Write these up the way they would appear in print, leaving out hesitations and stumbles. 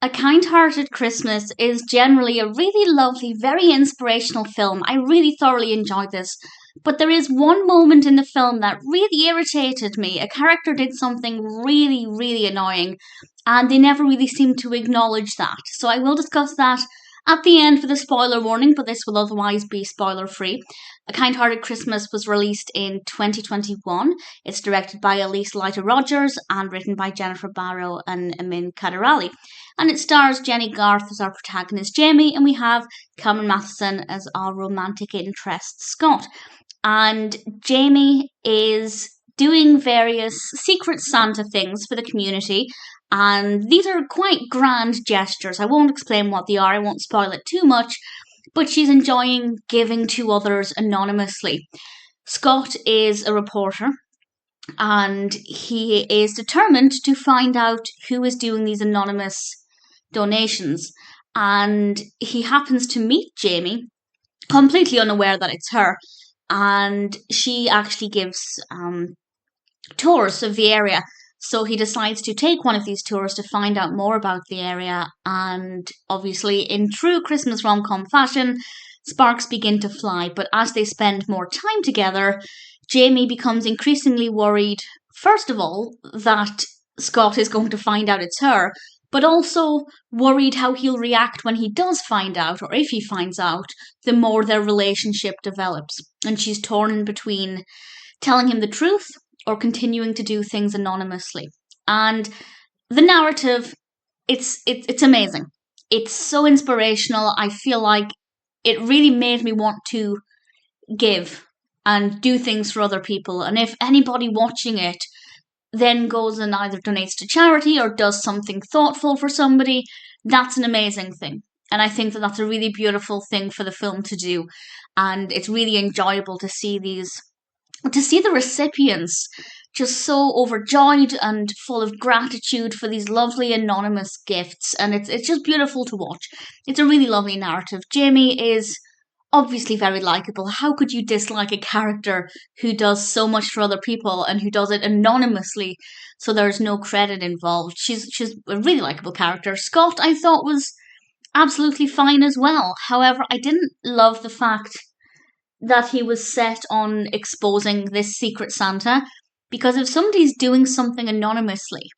A Kindhearted Christmas is generally a really lovely, very inspirational film. I really thoroughly enjoyed this. But there is one moment in the film that really irritated me. A character did something really, really annoying, and they never really seemed to acknowledge that. So I will discuss that at the end with a spoiler warning, but this will otherwise be spoiler free. A Kindhearted Christmas was released in 2021. It's directed by Alysse Leite-Rogers and written by Jennifer Barrow and Amyn Kaderali. And it stars Jennie Garth as our protagonist Jamie, and we have Cameron Mathison as our romantic interest Scott. And Jamie is doing various Secret Santa things for the community, and these are quite grand gestures. I won't explain what they are, I won't spoil it too much, but she's enjoying giving to others anonymously. Scott is a reporter, and he is determined to find out who is doing these anonymous donations. And he happens to meet Jamie, completely unaware that it's her, and she actually gives tours of the area. So he decides to take one of these tours to find out more about the area, and obviously, in true Christmas rom-com fashion, sparks begin to fly. But as they spend more time together, Jamie becomes increasingly worried, first of all, that Scott is going to find out it's her, but also worried how he'll react when he does find out, or if he finds out, the more their relationship develops. And she's torn in between telling him the truth or continuing to do things anonymously. And the narrative, it's amazing. It's so inspirational. I feel like it really made me want to give and do things for other people. And if anybody watching it then goes and either donates to charity or does something thoughtful for somebody, that's an amazing thing. And I think that that's a really beautiful thing for the film to do. And it's really enjoyable to see the recipients just so overjoyed and full of gratitude for these lovely anonymous gifts. And it's just beautiful to watch. It's a really lovely narrative. Jamie is obviously very likable. How could you dislike a character who does so much for other people and who does it anonymously, so there's no credit involved? She's a really likable character. Scott, I thought, was absolutely fine as well. However, I didn't love the fact that he was set on exposing this Secret Santa, because if somebody's doing something anonymously,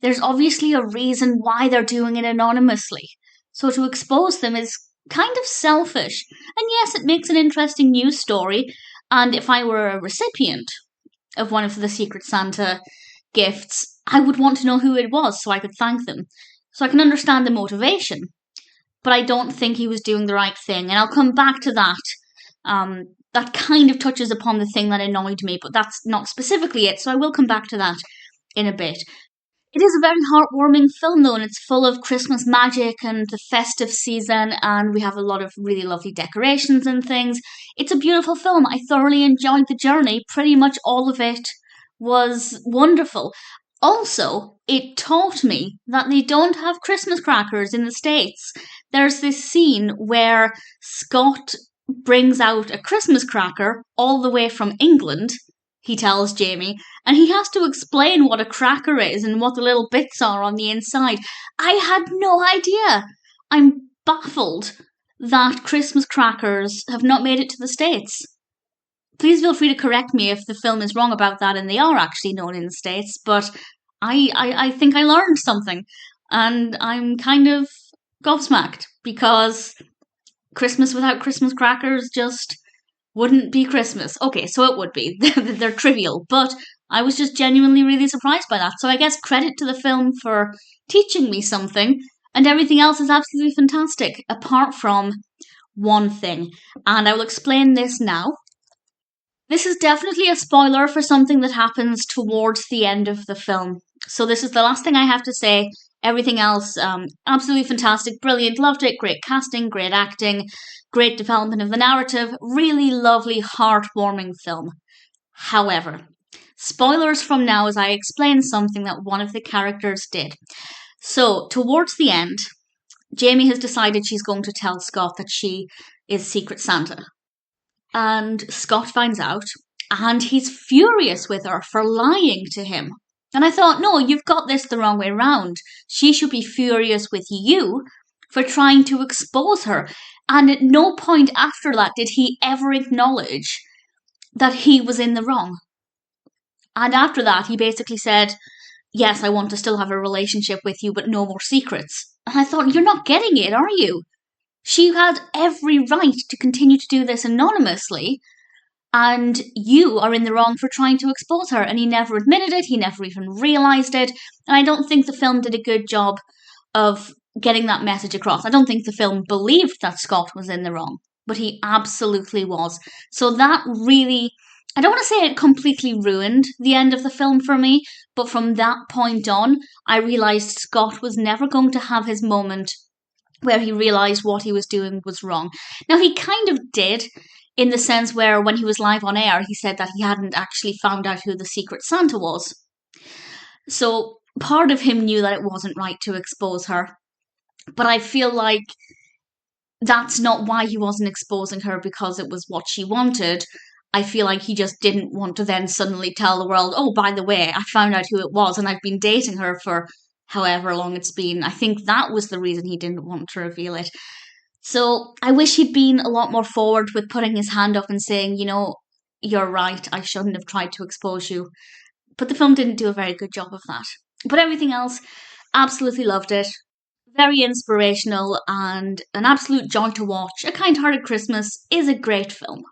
there's obviously a reason why they're doing it anonymously. So to expose them is kind of selfish. And yes, it makes an interesting news story, and if I were a recipient of one of the Secret Santa gifts, I would want to know who it was so I could thank them. So I can understand the motivation, but I don't think he was doing the right thing, and I'll come back to that. That kind of touches upon the thing that annoyed me, but that's not specifically it, so I will come back to that in a bit. It is a very heartwarming film, though, and it's full of Christmas magic and the festive season, and we have a lot of really lovely decorations and things. It's a beautiful film. I thoroughly enjoyed the journey. Pretty much all of it was wonderful. Also, it taught me that they don't have Christmas crackers in the States. There's this scene where Scott brings out a Christmas cracker all the way from England, he tells Jamie, and he has to explain what a cracker is and what the little bits are on the inside. I had no idea. I'm baffled that Christmas crackers have not made it to the States. Please feel free to correct me if the film is wrong about that and they are actually known in the States, but I think I learned something, and I'm kind of gobsmacked, because Christmas without Christmas crackers just wouldn't be Christmas. Okay, so it would be. They're trivial, but I was just genuinely really surprised by that. So I guess credit to the film for teaching me something, and everything else is absolutely fantastic, apart from one thing. And I will explain this now. This is definitely a spoiler for something that happens towards the end of the film. So this is the last thing I have to say. Everything else, absolutely fantastic, brilliant, loved it, great casting, great acting, great development of the narrative, really lovely, heartwarming film. However, spoilers from now as I explain something that one of the characters did. So, towards the end, Jamie has decided she's going to tell Scott that she is Secret Santa. And Scott finds out, and he's furious with her for lying to him. And I thought, no, you've got this the wrong way round. She should be furious with you for trying to expose her. And at no point after that did he ever acknowledge that he was in the wrong. And after that, he basically said, yes, I want to still have a relationship with you, but no more secrets. And I thought, you're not getting it, are you? She had every right to continue to do this anonymously, and you are in the wrong for trying to expose her. And he never admitted it, he never even realised it. And I don't think the film did a good job of getting that message across. I don't think the film believed that Scott was in the wrong, but he absolutely was. So that really, I don't want to say it completely ruined the end of the film for me, but from that point on, I realised Scott was never going to have his moment where he realised what he was doing was wrong. Now, he kind of did, in the sense where when he was live on air, he said that he hadn't actually found out who the Secret Santa was. So part of him knew that it wasn't right to expose her. But I feel like that's not why he wasn't exposing her, because it was what she wanted. I feel like he just didn't want to then suddenly tell the world, oh, by the way, I found out who it was and I've been dating her for however long it's been. I think that was the reason he didn't want to reveal it. So I wish he'd been a lot more forward with putting his hand up and saying, you know, you're right, I shouldn't have tried to expose you. But the film didn't do a very good job of that. But everything else, absolutely loved it. Very inspirational and an absolute joy to watch. A Kind-Hearted Christmas is a great film.